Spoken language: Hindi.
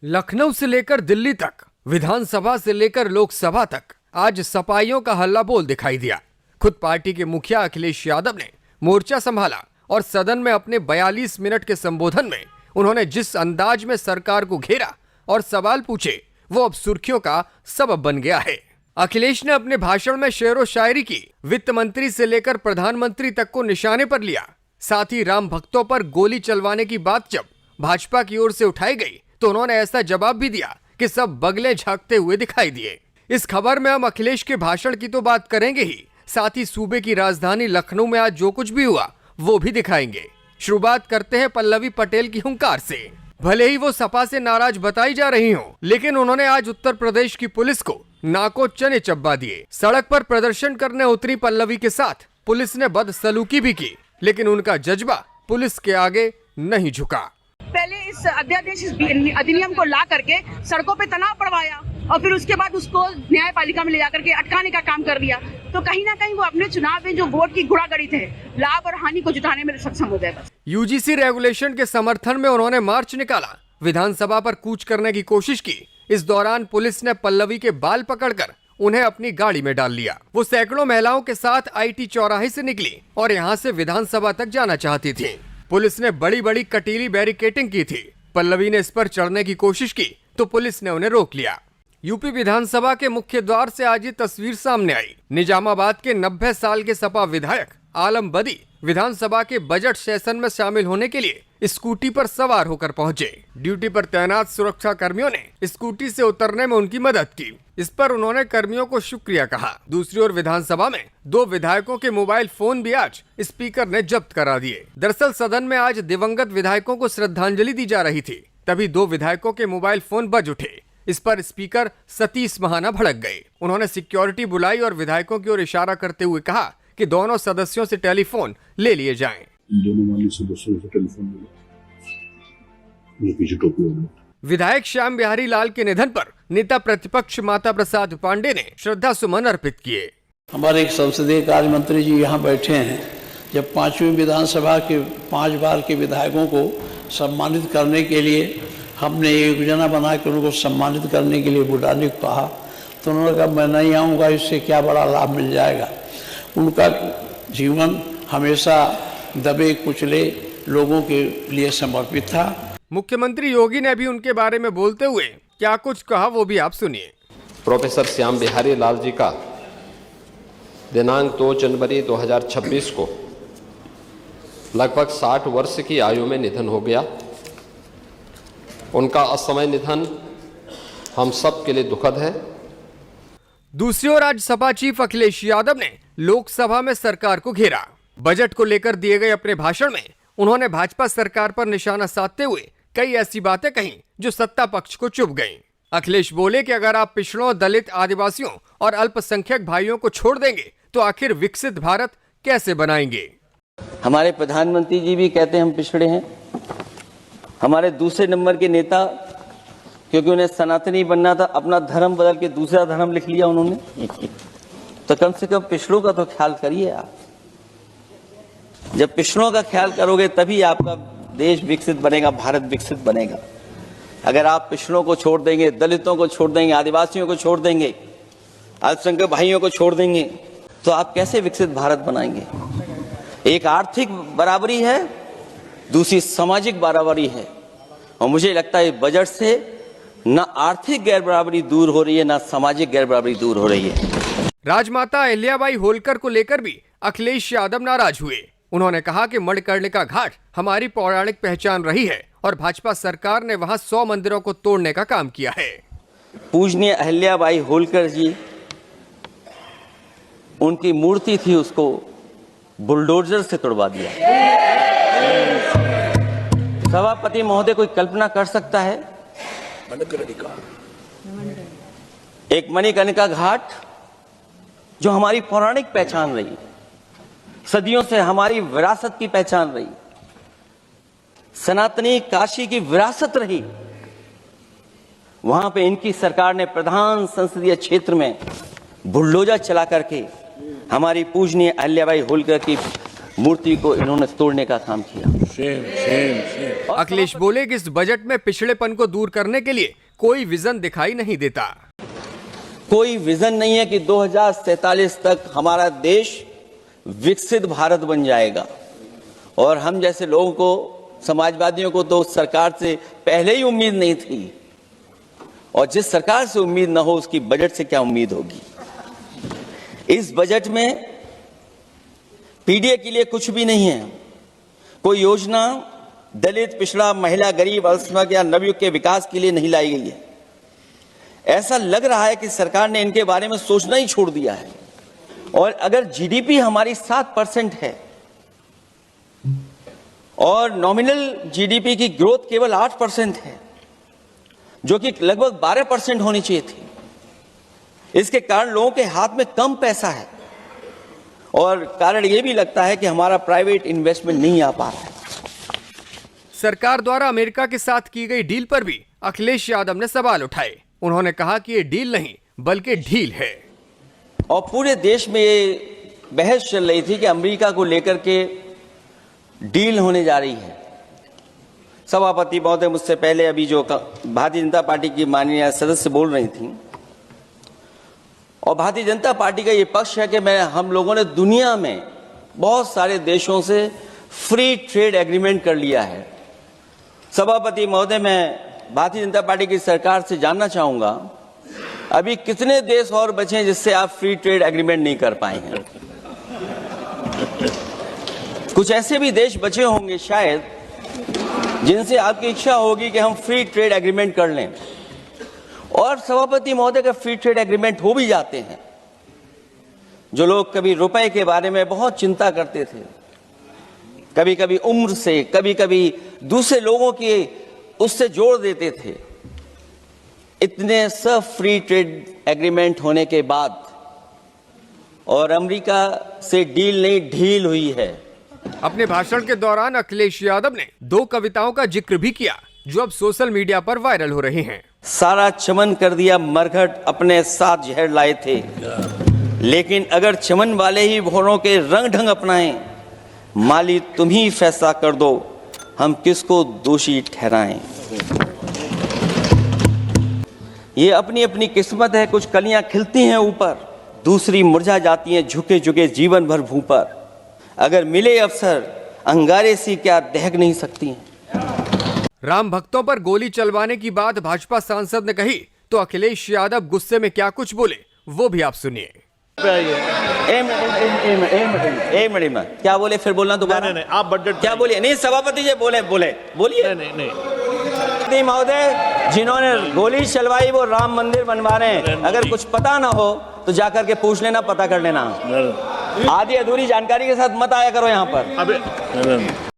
लखनऊ से लेकर दिल्ली तक, विधानसभा से लेकर लोकसभा तक आज सपाइयों का हल्ला बोल दिखाई दिया। खुद पार्टी के मुखिया अखिलेश यादव ने मोर्चा संभाला और सदन में अपने 42 मिनट के संबोधन में उन्होंने जिस अंदाज में सरकार को घेरा और सवाल पूछे, वो अब सुर्खियों का सबब बन गया है। अखिलेश ने अपने भाषण में शेरो शायरी की, वित्त मंत्री से लेकर प्रधानमंत्री तक को निशाने पर लिया। साथ ही राम भक्तों पर गोली चलवाने की बात जब भाजपा की ओर से उठाई गई तो उन्होंने ऐसा जवाब भी दिया कि सब बगले झांकते हुए दिखाई दिए। इस खबर में हम अखिलेश के भाषण की तो बात करेंगे ही, साथ ही सूबे की राजधानी लखनऊ में आज जो कुछ भी हुआ वो भी दिखाएंगे। शुरुआत करते हैं पल्लवी पटेल की हुंकार से। भले ही वो सपा से नाराज बताई जा रही हो, लेकिन उन्होंने आज उत्तर प्रदेश की पुलिस को नाको चने चब्बा दिए। सड़क पर प्रदर्शन करने उतरी पल्लवी के साथ पुलिस ने बदसलूकी भी की, लेकिन उनका जज्बा पुलिस के आगे नहीं झुका। पहले इस अध्यादेश अधिनियम को ला करके सड़कों पे तनाव बढ़वाया और फिर उसके बाद उसको न्यायपालिका में ले जाकर के अटकाने का काम कर दिया। तो कहीं ना कहीं वो अपने चुनाव में जो वोट की गुड़ागड़ी थे, लाभ और हानि को जुटाने में सक्षम हो गए। बस यूजीसी रेगुलेशन के समर्थन में उन्होंने मार्च निकाला, विधानसभा पर कूच करने की कोशिश की। इस दौरान पुलिस ने पल्लवी के बाल पकड़कर उन्हें अपनी गाड़ी में डाल लिया। वो सैकड़ों महिलाओं के साथ आईटी चौराहे से निकली और यहाँ से विधानसभा तक जाना चाहती थी। पुलिस ने बड़ी बड़ी कटीली बैरिकेटिंग की थी। पल्लवी ने इस पर चढ़ने की कोशिश की तो पुलिस ने उन्हें रोक लिया। यूपी विधानसभा के मुख्य द्वार से आज ये तस्वीर सामने आई। निजामाबाद के 90 साल के सपा विधायक आलम बदी विधानसभा के बजट सेशन में शामिल होने के लिए स्कूटी पर सवार होकर पहुंचे। ड्यूटी पर तैनात सुरक्षा कर्मियों ने स्कूटी से उतरने में उनकी मदद की। इस पर उन्होंने कर्मियों को शुक्रिया कहा। दूसरी ओर विधानसभा में 2 विधायकों के मोबाइल फोन भी आज स्पीकर ने जब्त करा दिए। दरअसल सदन में आज दिवंगत विधायकों को श्रद्धांजलि दी जा रही थी, तभी 2 विधायकों के मोबाइल फोन बज उठे। इस पर स्पीकर सतीश महाना भड़क गए। उन्होंने सिक्योरिटी बुलाई और विधायकों की ओर इशारा करते हुए कहा कि दोनों सदस्यों से टेलीफोन ले लिए जाएं। दोनों माननीय सदस्यों से टेलीफोन ले पीछे टोपी वाला। विधायक श्याम बिहारी लाल के निधन पर नेता प्रतिपक्ष माता प्रसाद पांडे ने श्रद्धा सुमन अर्पित किए। हमारे संसदीय कार्य मंत्री जी यहाँ बैठे हैं। जब 5वीं विधानसभा के 5 बार के विधायकों को सम्मानित करने के लिए हमने एक योजना बना के उनको सम्मानित करने के लिए बुलाने को कहा, तो उन्होंने कहा मैं नहीं आऊँगा, इससे क्या बड़ा लाभ मिल जाएगा। उनका जीवन हमेशा दबे कुचले लोगों के लिए समर्पित था। मुख्यमंत्री योगी ने भी उनके बारे में बोलते हुए क्या कुछ कहा, वो भी आप सुनिए। प्रोफेसर श्याम बिहारी लाल जी का दिनांक 2 जनवरी 2026 को लगभग 60 वर्ष की आयु में निधन हो गया। उनका असमय निधन हम सब के लिए दुखद है। दूसरी ओर आज सपा चीफ अखिलेश यादव ने लोकसभा में सरकार को घेरा। बजट को लेकर दिए गए अपने भाषण में उन्होंने भाजपा सरकार पर निशाना साधते हुए कई ऐसी बातें कहीं जो सत्ता पक्ष को चुभ गईं। अखिलेश बोले कि अगर आप पिछड़ों, दलित, आदिवासियों और अल्पसंख्यक भाइयों को छोड़ देंगे तो आखिर विकसित भारत कैसे बनाएंगे। हमारे प्रधानमंत्री जी भी कहते हैं हम पिछड़े हैं। हमारे दूसरे नंबर के नेता, क्योंकि उन्हें सनातनी बनना था, अपना धर्म बदल के दूसरा धर्म लिख लिया उन्होंने। तो कम से कम पिछड़ों का तो ख्याल करिए आप। जब पिछड़ों का ख्याल करोगे तभी आपका देश विकसित बनेगा, भारत विकसित बनेगा। अगर आप पिछड़ों को छोड़ देंगे, दलितों को छोड़ देंगे, आदिवासियों को छोड़ देंगे, अल्पसंख्यक भाइयों को छोड़ देंगे, तो आप कैसे विकसित भारत बनाएंगे। एक आर्थिक बराबरी है, दूसरी सामाजिक बराबरी है। और मुझे लगता है बजट से न आर्थिक गैर बराबरी दूर हो रही है, न सामाजिक गैर बराबरी दूर हो रही है। राजमाता अहिल्याबाई होलकर को लेकर भी अखिलेश यादव नाराज हुए। उन्होंने कहा कि मणिकर्णिका घाट हमारी पौराणिक पहचान रही है और भाजपा सरकार ने वहां 100 मंदिरों को तोड़ने का काम किया है। पूजनीय अहिल्याबाई होलकर जी, उनकी मूर्ति थी, उसको बुलडोजर से तोड़वा दिया। सभापति महोदय, कोई कल्पना कर सकता है एक मणिकर्णिका घाट जो हमारी पौराणिक पहचान रही, सदियों से हमारी विरासत की पहचान रही, सनातनी काशी की विरासत रही, वहां पे इनकी सरकार ने प्रधान संसदीय क्षेत्र में बुलडोजर चला करके हमारी पूजनीय अहिल्याबाई होलकर की मूर्ति को इन्होंने तोड़ने का काम किया। अखिलेश बोले कि इस बजट में पिछड़ेपन को दूर करने के लिए कोई विजन दिखाई नहीं देता। कोई विजन नहीं है कि 2047 तक हमारा देश विकसित भारत बन जाएगा। और हम जैसे लोगों को, समाजवादियों को तो सरकार से पहले ही उम्मीद नहीं थी, और जिस सरकार से उम्मीद ना हो उसकी बजट से क्या उम्मीद होगी। इस बजट में पीडीए के लिए कुछ भी नहीं है। कोई योजना दलित, पिछड़ा, महिला, गरीब, अल्पसंख्यक या नवयुवक के विकास के लिए नहीं लाई गई है। ऐसा लग रहा है कि सरकार ने इनके बारे में सोचना ही छोड़ दिया है। और अगर जीडीपी हमारी 7% है और नॉमिनल जीडीपी की ग्रोथ केवल 8% है, जो कि लगभग 12% होनी चाहिए थी, इसके कारण लोगों के हाथ में कम पैसा है। और कारण यह भी लगता है कि हमारा प्राइवेट इन्वेस्टमेंट नहीं आ पा रहा है। सरकार द्वारा अमेरिका के साथ की गई डील पर भी अखिलेश यादव ने सवाल उठाए। उन्होंने कहा कि ये डील नहीं बल्कि ढील है। और पूरे देश में ये बहस चल रही थी कि अमेरिका को लेकर के डील होने जा रही है। सभापति महोदय मुझसे पहले अभी जो भारतीय जनता पार्टी की माननीय सदस्य बोल रही थी, और भारतीय जनता पार्टी का ये पक्ष है कि हम लोगों ने दुनिया में बहुत सारे देशों से फ्री ट्रेड एग्रीमेंट कर लिया है। सभापति महोदय, मैं भारतीय जनता पार्टी की सरकार से जानना चाहूंगा, अभी कितने देश और बचे हैं जिससे आप फ्री ट्रेड एग्रीमेंट नहीं कर पाए हैं? कुछ ऐसे भी देश बचे होंगे शायद जिनसे आपकी इच्छा होगी कि हम फ्री ट्रेड एग्रीमेंट कर लें। और सभापति महोदय का फ्री ट्रेड एग्रीमेंट हो भी जाते हैं। जो लोग कभी रुपए के बारे में बहुत चिंता करते थे, कभी कभी उम्र से, कभी कभी दूसरे लोगों के उससे जोड़ देते थे, इतने सब फ्री ट्रेड एग्रीमेंट होने के बाद और अमेरिका से डील नहीं ढील हुई है। अपने भाषण के दौरान अखिलेश यादव ने 2 कविताओं का जिक्र भी किया जो अब सोशल मीडिया पर वायरल हो रही हैं। सारा चमन कर दिया मरघट, अपने साथ जहर लाए थे, लेकिन अगर चमन वाले ही भौरों के रंग ढंग अपनाएं, माली तुम ही फैसला कर दो, हम किसको दोषी ठहराएं। ये अपनी अपनी किस्मत है, कुछ कलियां खिलती हैं ऊपर, दूसरी मुरझा जाती हैं झुके झुके जीवन भर भूं पर। अगर मिले अवसर अंगारे सी क्या दहक नहीं सकती हैं। राम भक्तों पर गोली चलवाने की बात भाजपा सांसद ने कही तो अखिलेश यादव गुस्से में क्या कुछ बोले वो भी आप सुनिए। क्या बोले, फिर बोलना दोबारा। नहीं, आप बजट क्या बोलिए? नहीं, सभापति जी बोलिए। नहीं महोदय, जिन्होंने गोली चलवाई वो राम मंदिर बनवा रहे हैं। अगर कुछ पता ना हो तो जाकर के पूछ लेना, पता कर लेना। आधी अधूरी जानकारी के साथ मत आया करो यहाँ पर।